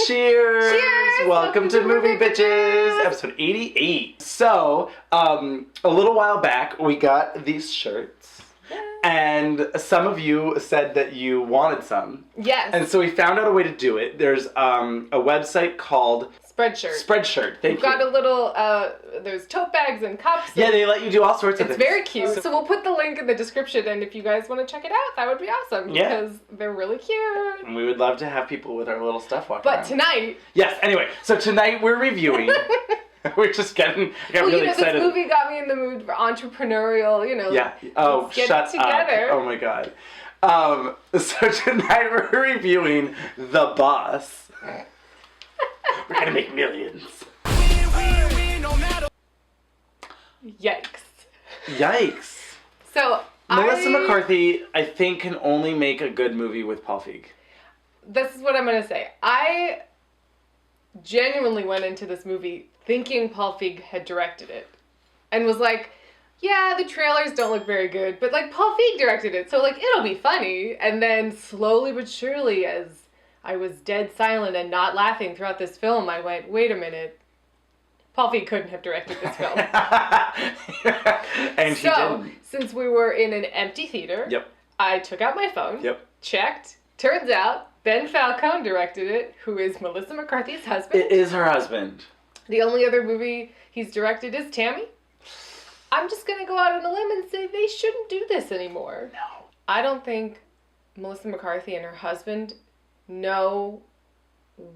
Cheers! Cheers! Welcome to Movie Bitches, episode 88. So, a little while back, we got these shirts. Yeah. And some of you said that you wanted some. Yes. And so we found out a way to do it. There's a website called Spreadshirt. Spreadshirt. Thank you. We've got a little, there's tote bags and cups. Yeah, they let you do all sorts of It's things. very cute. So we'll put the link in the description, and if you guys want to check it out, that would be awesome. Yeah. Because they're really cute. And we would love to have people with our little stuff walking around. But tonight... Yes, anyway. So tonight we're reviewing... We're just getting... I got really excited. This movie got me in the mood for entrepreneurial, Yeah. Oh, let's get shut it together. up. Oh my god. So tonight we're reviewing The Boss. We're gonna make millions. Yikes. Yikes. So, Melissa McCarthy, I think, can only make a good movie with Paul Feig. This is what I'm going to say. I genuinely went into this movie thinking Paul Feig had directed it. And was like, yeah, the trailers don't look very good, but like Paul Feig directed it, so like it'll be funny. And then slowly but surely, as I was dead silent and not laughing throughout this film, I went, wait a minute. Paul Feig couldn't have directed this film. And he didn't. Since we were in an empty theater, Yep. I took out my phone, checked. Turns out Ben Falcone directed it, who is Melissa McCarthy's husband. It is her husband. The only other movie he's directed is Tammy. I'm just going to go out on a limb and say they shouldn't do this anymore. No. I don't think Melissa McCarthy and her husband know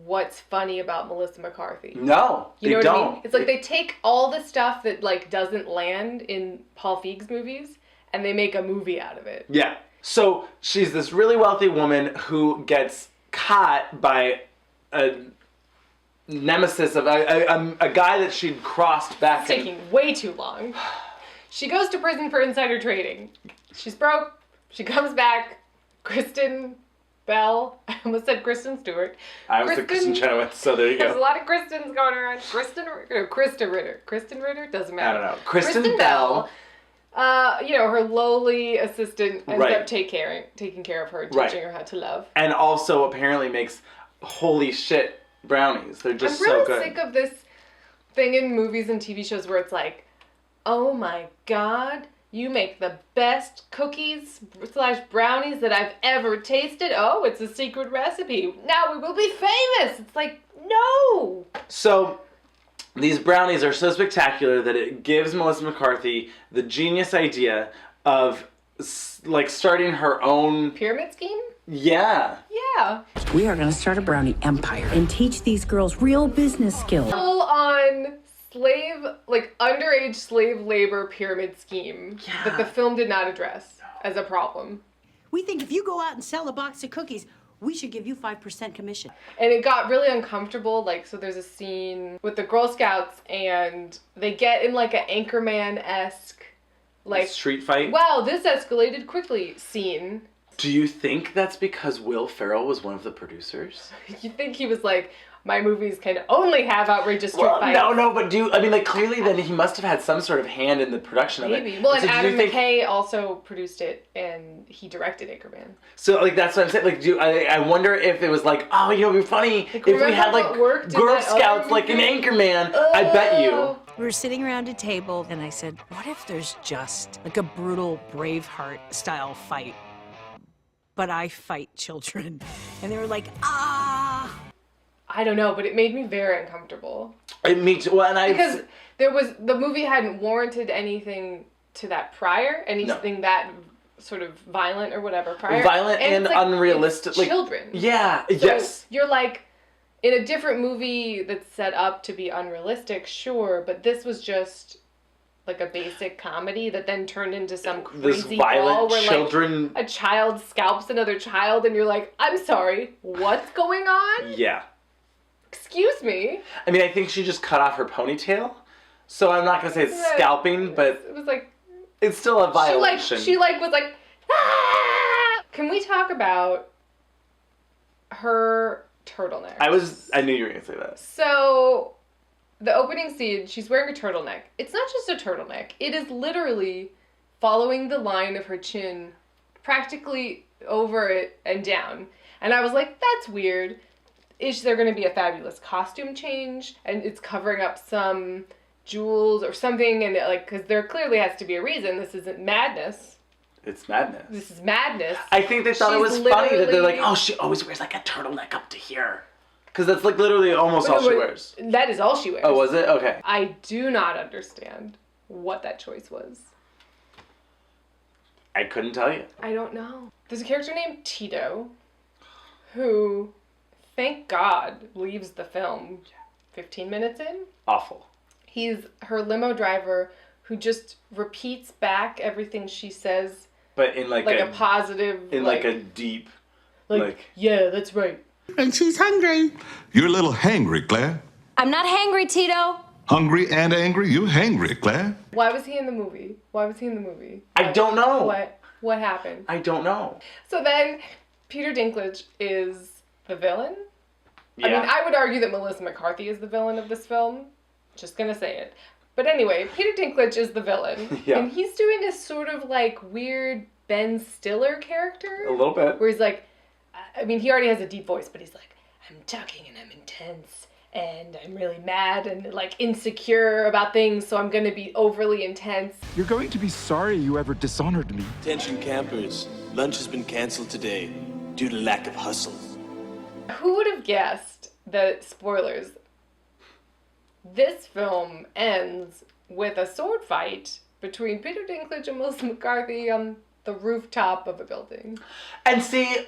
what's funny about Melissa McCarthy. No, you know they what don't. I mean? It's like they take all the stuff that like doesn't land in Paul Feig's movies and they make a movie out of it. Yeah. So she's this really wealthy woman who gets caught by a nemesis of a guy that she'd crossed back. It's taking way too long. She goes to prison for insider trading. She's broke. She comes back. Kristen Bell. I almost said Kristen Stewart. I was a Kristen Chenoweth, so there you go. There's a lot of Kristens going around. Kristen Ritter. Kristen Ritter? Doesn't matter. I don't know. Kristen Bell. Her lowly assistant ends up taking care of her and teaching her how to love. And also apparently makes holy shit brownies. They're just so good. I'm really sick of this thing in movies and TV shows where it's like, oh my god, you make the best cookies / brownies that I've ever tasted. Oh, it's a secret recipe. Now we will be famous. It's like, no. So these brownies are so spectacular that it gives Melissa McCarthy the genius idea of like starting her own pyramid scheme? Yeah. Yeah. We are going to start a brownie empire and teach these girls real business skills. Full on underage slave labor pyramid scheme that the film did not address as a problem. We think if you go out and sell a box of cookies, we should give you 5% commission. And it got really uncomfortable. So there's a scene with the Girl Scouts and they get in like an Anchorman-esque street fight. Wow, this escalated quickly scene. Do you think that's because Will Ferrell was one of the producers? You think he was like, my movies can only have outrageous street fights? No, but clearly then he must have had some sort of hand in the production of it. Maybe. Well, and Adam McKay also produced it and he directed Anchorman. So, that's what I'm saying. I wonder if it was like, oh, it'd be funny if we had, Girl Scouts, like an Anchorman. I bet you. We were sitting around a table and I said, what if there's just like a brutal Braveheart style fight? But I fight children. And they were like, ah. I don't know, but it made me very uncomfortable. Me too. Well, because the movie hadn't warranted anything to that prior, anything that sort of violent or whatever prior. Violent and unrealistic. Children. Yeah, so yes. You're like, in a different movie that's set up to be unrealistic, sure, but this was just like a basic comedy that then turned into some crazy brawl where children... like a child scalps another child and you're like, I'm sorry, what's going on? Yeah. Excuse me. I mean, I think she just cut off her ponytail. So I'm not going to say it's scalping, but... It was like... It's still a violation. She was like, ah! Can we talk about her turtleneck? I knew you were going to say that. So, the opening scene, she's wearing a turtleneck. It's not just a turtleneck. It is literally following the line of her chin, practically over it and down. And I was like, that's weird. is there going to be a fabulous costume change? And it's covering up some jewels or something, and like, because there clearly has to be a reason. This isn't madness. It's madness. This is madness. I think they thought it was funny that they're like, oh, she always wears like a turtleneck up to here. Because that's like literally almost all she wears. That is all she wears. Oh, was it? Okay. I do not understand what that choice was. I couldn't tell you. I don't know. There's a character named Tito who, thank God, leaves the film 15 minutes in. Awful. He's her limo driver who just repeats back everything she says. But in like a positive... In like a deep... Like, yeah, that's right. And she's hungry. You're a little hangry, Claire. I'm not hangry, Tito. Hungry and angry? You're hangry, Claire. Why was he in the movie? I don't know. What happened? I don't know. So then, Peter Dinklage is the villain? Yeah. I mean, I would argue that Melissa McCarthy is the villain of this film. Just gonna say it. But anyway, Peter Dinklage is the villain. Yeah. And he's doing a sort of like weird Ben Stiller character. A little bit. Where he's like, I mean, he already has a deep voice, but he's like, I'm talking and I'm intense and I'm really mad and like insecure about things, so I'm gonna be overly intense. You're going to be sorry you ever dishonored me. Attention campers, lunch has been cancelled today due to lack of hustle. Who would have guessed that, spoilers, this film ends with a sword fight between Peter Dinklage and Melissa McCarthy on the rooftop of a building? And see,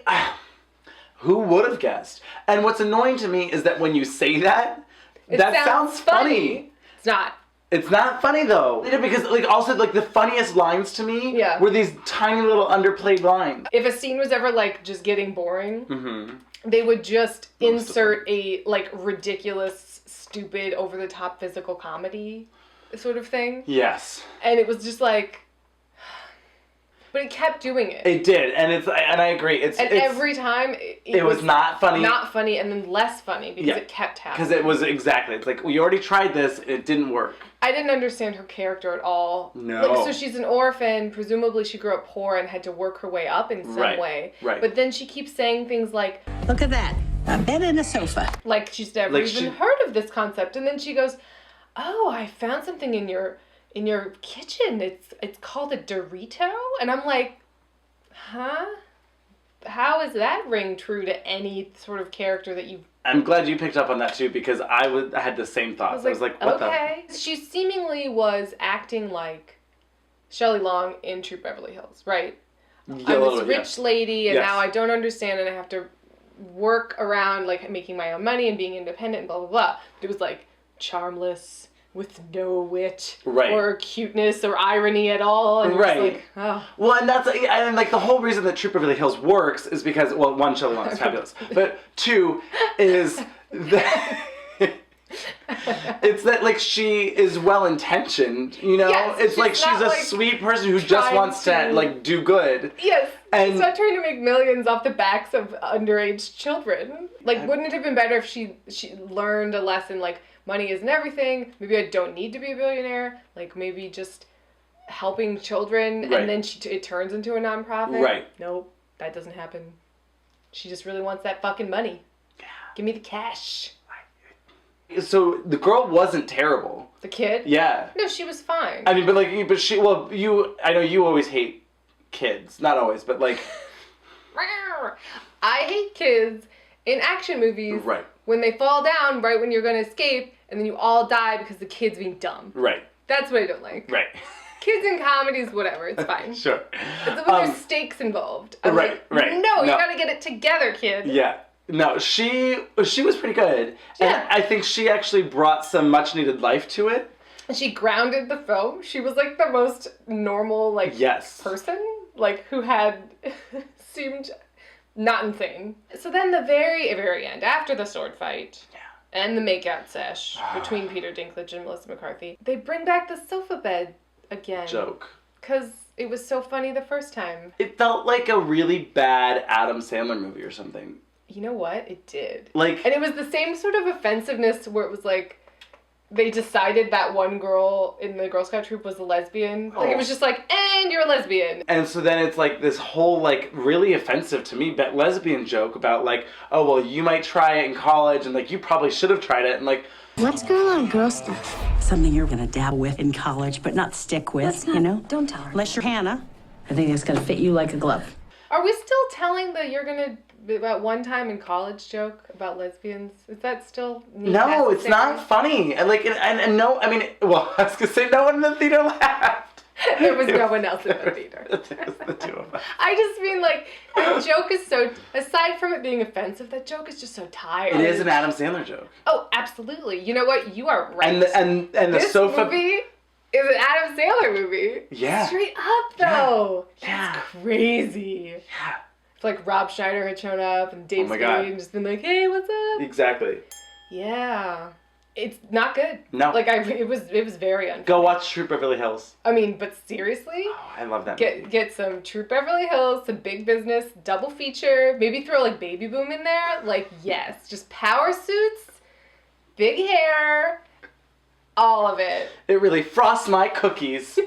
who would have guessed? And what's annoying to me is that when you say that, that sounds funny. It's not. It's not funny though. Because like also like the funniest lines to me were these tiny little underplayed lines. If a scene was ever like just getting boring, they would just insert a like ridiculous, stupid, over the top physical comedy sort of thing. Yes. And it was just like, but it kept doing it. It did, and I agree. Every time it was not funny. Not funny, and then less funny because it kept happening. Because it was exactly. It's like we already tried this, it didn't work. I didn't understand her character at all. No. Like, so she's an orphan. Presumably, she grew up poor and had to work her way up in some way. Right. But then she keeps saying things like, Look at that. A bed and a sofa. like she's never even heard of this concept. And then she goes, "Oh, I found something in your kitchen. It's called a Dorito." And I'm like, huh? How is that ring true to any sort of character that you've... I'm glad you picked up on that too, because I had the same thoughts. I was like, what okay. She seemingly was acting like Shelley Long in True Beverly Hills, right? Yeah, I'm this rich lady, and now I don't understand, and I have to work around like making my own money and being independent and blah, blah, blah. But it was like charmless, with no wit or cuteness or irony at all. And like, oh. Well, and like the whole reason that True Beverly Hills works is because, well, one, Shelley Long is fabulous, but two is that it's that like she is well intentioned, you know. Yes, it's like she's a sweet person who just wants to like do good. Yes. And she's not trying to make millions off the backs of underage children. Like, wouldn't it have been better if she learned a lesson like, money isn't everything. Maybe I don't need to be a billionaire. Like, maybe just helping children, and then it turns into a nonprofit. Right. Nope, that doesn't happen. She just really wants that fucking money. Yeah. Give me the cash. So the girl wasn't terrible. The kid? Yeah. No, she was fine. I mean, I know you always hate kids. Not always, but like... I hate kids in action movies. Right. When they fall down right when you're going to escape, and then you all die because the kid's being dumb. Right. That's what I don't like. Right. Kids in comedies, whatever, it's fine. Sure. But when there's stakes involved. I'm right. No, you gotta get it together, kid. Yeah. No, she was pretty good. Yeah. And I think she actually brought some much needed life to it. She grounded the film. She was like the most normal, like, person, like, who had seemed not insane. So then the very, very end, after the sword fight and the makeout sesh between Peter Dinklage and Melissa McCarthy, they bring back the sofa bed again. Joke. Because it was so funny the first time. It felt like a really bad Adam Sandler movie or something. You know what? It did. Like... And it was the same sort of offensiveness where it was like, they decided that one girl in the Girl Scout troop was a lesbian. Like, it was just like, and you're a lesbian. And so then it's like this whole, like, really offensive to me lesbian joke about, like, oh, well, you might try it in college, and, like, you probably should have tried it, and, like... What's girl on girl stuff? Something you're gonna dabble with in college, but not stick with, you know? Don't tell her. Unless you're Hannah. I think it's gonna fit you like a glove. Are we still telling the you're gonna... about one time in college joke about lesbians? Is that still No, it's not funny. And like, and no, I mean, well, I was gonna say no one in the theater laughed. There was no one else in the theater. It was the two of us. I just mean, like, the joke is so, aside from it being offensive, that joke is just so tired. It is an Adam Sandler joke. Oh, absolutely. You know what? You are right. And the this sofa movie is an Adam Sandler movie. Yeah. Straight up, though. Yeah. It's crazy. Yeah. It's like Rob Schneider had shown up and Dave Oh my God. Spade and just been like, hey, what's up? Exactly. Yeah. It's not good. No. Like, it was very unfair. Go watch Troop Beverly Hills. I mean, but seriously? Oh, I love that movie. Get some Troop Beverly Hills, some Big Business, double feature, maybe throw like Baby Boom in there. Like, yes, just power suits, big hair, all of it. It really frosts my cookies.